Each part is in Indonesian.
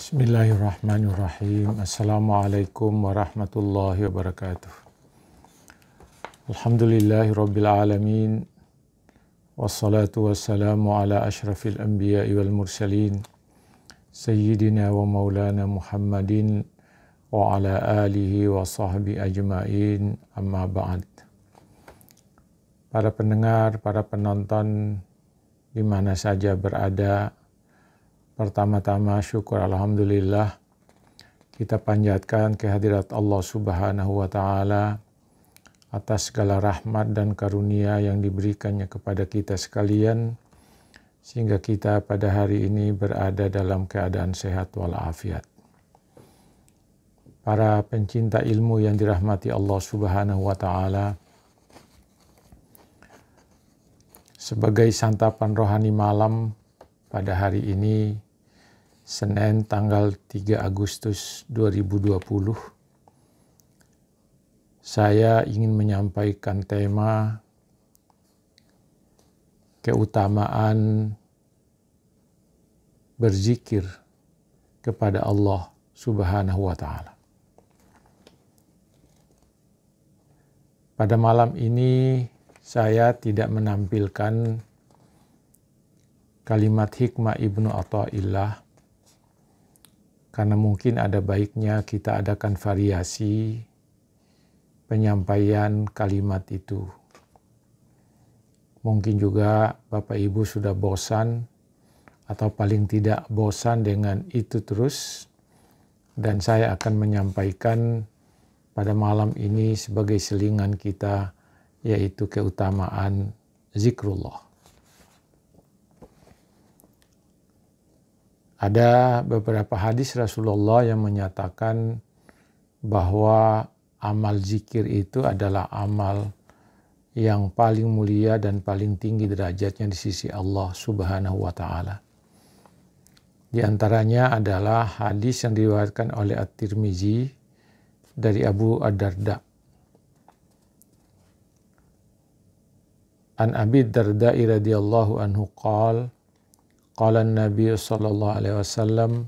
Bismillahirrahmanirrahim. Assalamualaikum warahmatullahi wabarakatuh. Alhamdulillahirabbil alamin. Wassalatu wassalamu ala asyrafil anbiya'i wal mursalin. Sayyidina wa maulana Muhammadin wa ala alihi wa sahbihi ajma'in. Amma ba'd. Para pendengar, para penonton di mana saja berada, pertama-tama syukur alhamdulillah kita panjatkan kehadirat Allah Subhanahu wa taala atas segala rahmat dan karunia yang diberikannya kepada kita sekalian sehingga kita pada hari ini berada dalam keadaan sehat walafiat. Para pencinta ilmu yang dirahmati Allah Subhanahu wa taala, sebagai santapan rohani malam pada hari ini, Senin tanggal 3 Agustus 2020, saya ingin menyampaikan tema keutamaan berzikir kepada Allah Subhanahu wa taala. Pada malam ini saya tidak menampilkan kalimat hikmah Ibnu Athaillah karena mungkin ada baiknya kita adakan variasi penyampaian kalimat itu. Mungkin juga Bapak Ibu sudah bosan atau paling tidak bosan dengan itu terus, dan saya akan menyampaikan pada malam ini sebagai selingan kita, yaitu keutamaan zikrullah. Ada beberapa hadis Rasulullah yang menyatakan bahwa amal zikir itu adalah amal yang paling mulia dan paling tinggi derajatnya di sisi Allah Subhanahu wa taala. Di antaranya adalah hadis yang diriwayatkan oleh At-Tirmizi dari Abu Ad-Darda. An Abi Darda radhiyallahu anhu qala qala an-nabiy sallallahu alaihi wasallam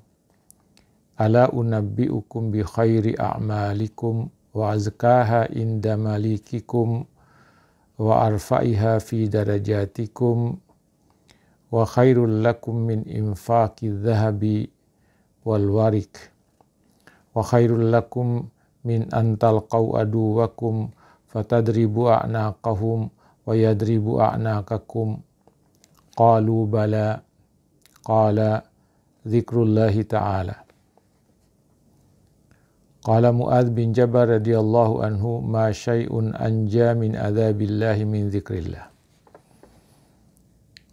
ala unabbiukum bi khairi a'malikum wa azkaha inda malikikum wa arfa'iha fi darajatikum wa khairul lakum min infaqi dhahabi wal warik wa khairul lakum min an talqaw aduwakum fatadribu a'naqahum wa yadribu a'naqakum. Qalu bala. Qala dzikrullahi ta'ala. Qala Mu'adz bin Jabal radhiyallahu anhu ma syai'un anja min adzabillahi min dzikrillah.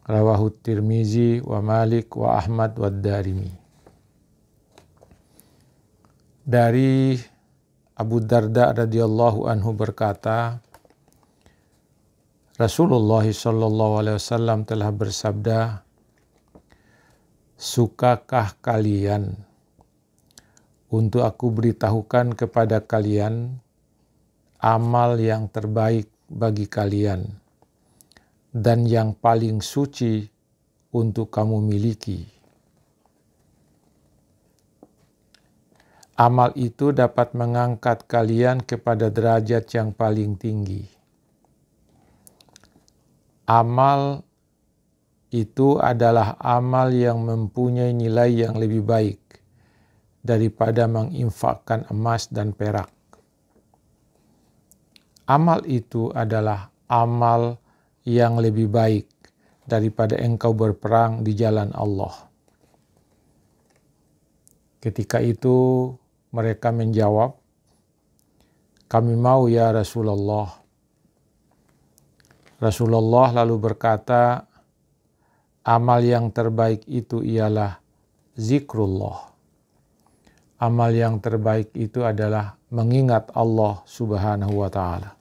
Rawahu Tirmizi wa Malik wa Ahmad wa Darimi. Dari Abu Darda radhiyallahu anhu berkata, Rasulullah sallallahu alaihi wasallam telah bersabda, sukakah kalian untuk aku beritahukan kepada kalian amal yang terbaik bagi kalian dan yang paling suci untuk kamu miliki? Amal itu dapat mengangkat kalian kepada derajat yang paling tinggi. Amal itu adalah amal yang mempunyai nilai yang lebih baik daripada menginfakkan emas dan perak. Amal itu adalah amal yang lebih baik daripada engkau berperang di jalan Allah. Ketika itu mereka menjawab, kami mau ya Rasulullah. Rasulullah lalu berkata, amal yang terbaik itu ialah zikrullah. Amal yang terbaik itu adalah mengingat Allah Subhanahu wa taala.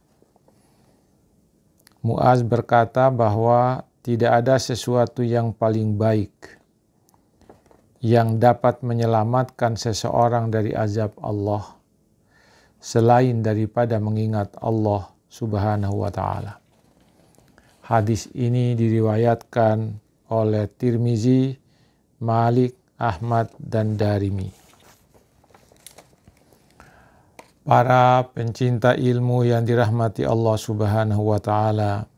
Mu'adz berkata bahwa tidak ada sesuatu yang paling baik yang dapat menyelamatkan seseorang dari azab Allah selain daripada mengingat Allah Subhanahu wa taala. Hadis ini diriwayatkan oleh Tirmizi, Malik, Ahmad, dan Darimi. Para pencinta ilmu yang dirahmati Allah Subhanahu wa Ta'ala,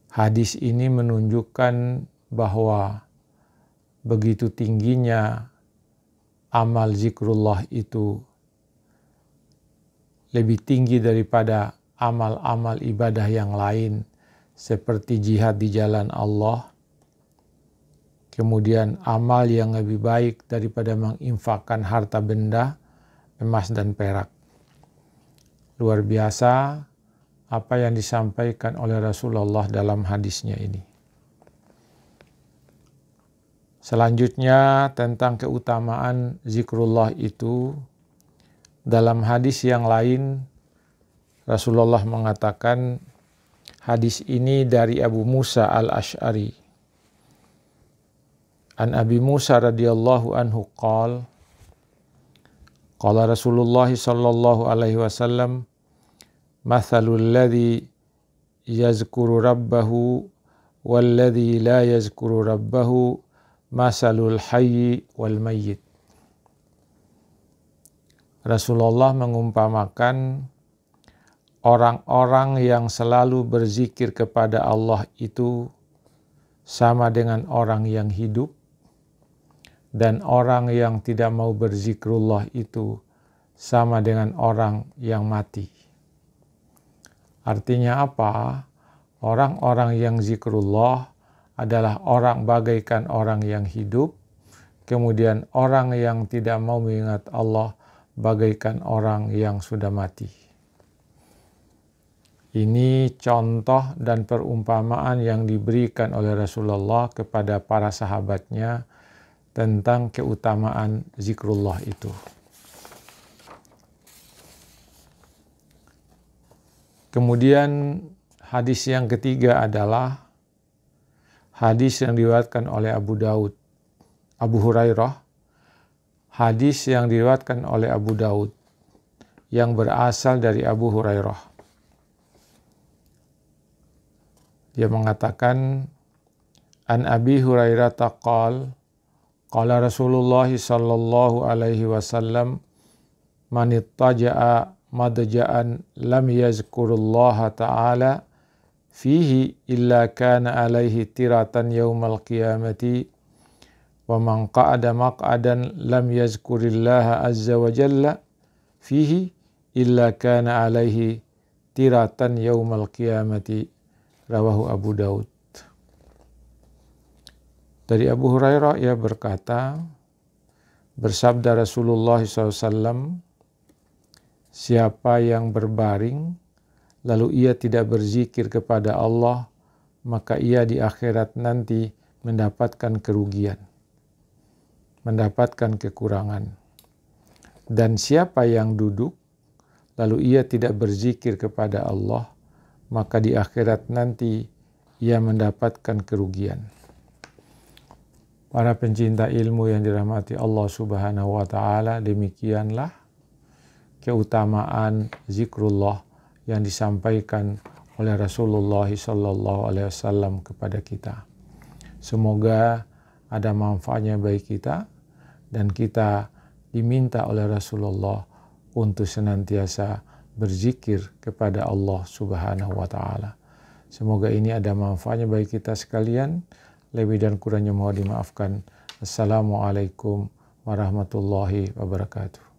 hadis ini menunjukkan bahwa begitu tingginya amal zikrullah itu lebih tinggi daripada amal-amal ibadah yang lain seperti jihad di jalan Allah. Kemudian amal yang lebih baik daripada menginfakkan harta benda, emas dan perak. Luar biasa apa yang disampaikan oleh Rasulullah dalam hadisnya ini. Selanjutnya tentang keutamaan zikrullah itu, dalam hadis yang lain Rasulullah mengatakan, hadis ini dari Abu Musa al-Ash'ari. An Abi Musa radhiyallahu anhu qala Rasulullah sallallahu alaihi wasallam, mathalul ladzi yazkuru rabbahu walladzi la yazkuru rabbahu masalul hayyi wal mayyit. Rasulullah mengumpamakan orang-orang yang selalu berzikir kepada Allah itu sama dengan orang yang hidup, dan orang yang tidak mau berzikrullah itu sama dengan orang yang mati. Artinya apa? Orang-orang yang zikrullah adalah orang bagaikan orang yang hidup, kemudian orang yang tidak mau mengingat Allah bagaikan orang yang sudah mati. Ini contoh dan perumpamaan yang diberikan oleh Rasulullah kepada para sahabatnya tentang keutamaan zikrullah itu. Kemudian hadis yang ketiga adalah hadis yang diriwayatkan oleh Abu Hurairah. Hadis yang diriwayatkan oleh Abu Daud yang berasal dari Abu Hurairah. Dia mengatakan, An Abi Hurairah taqal, qala Rasulullah sallallahu alaihi wasallam, man ittaja'a madja'an lam yazkurullaha ta'ala fihi illa kana alaihi tiratan yaumal qiyamati wa man qa'ada maq'adan lam yazkurillaha azza wa jalla fihi illa kana alaihi tiratan yaumal qiyamati. Rawahu Abu Daud. Dari Abu Hurairah ia berkata, bersabda Rasulullah SAW, siapa yang berbaring lalu ia tidak berzikir kepada Allah, maka ia di akhirat nanti mendapatkan kerugian, mendapatkan kekurangan. Dan siapa yang duduk lalu ia tidak berzikir kepada Allah, maka di akhirat nanti ia mendapatkan kerugian. Para pencinta ilmu yang dirahmati Allah Subhanahu wa Ta'ala, demikianlah keutamaan zikrullah yang disampaikan oleh Rasulullah sallallahu alaihi wasallam kepada kita. Semoga ada manfaatnya bagi kita, dan kita diminta oleh Rasulullah untuk senantiasa berzikir kepada Allah Subhanahu wa Ta'ala. Semoga ini ada manfaatnya bagi kita sekalian. Lebih dan kurangnya mohon dimaafkan. Assalamualaikum warahmatullahi wabarakatuh.